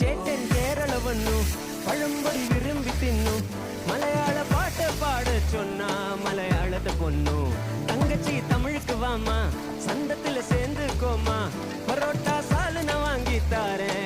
ചേട്ടൻ കേരളവന്നു പഴംപൊരി വിരുമ്പി തിന്നു മലയാള പാട്ട് പാട சொன்னா மலையாளத்தை பொண்ணு தங்கச்சி தமிழுக்கு வாமா சந்தத்துல சேர்ந்துக்கோமா பரோட்டா சாலு நான் வாங்கி தாரேன்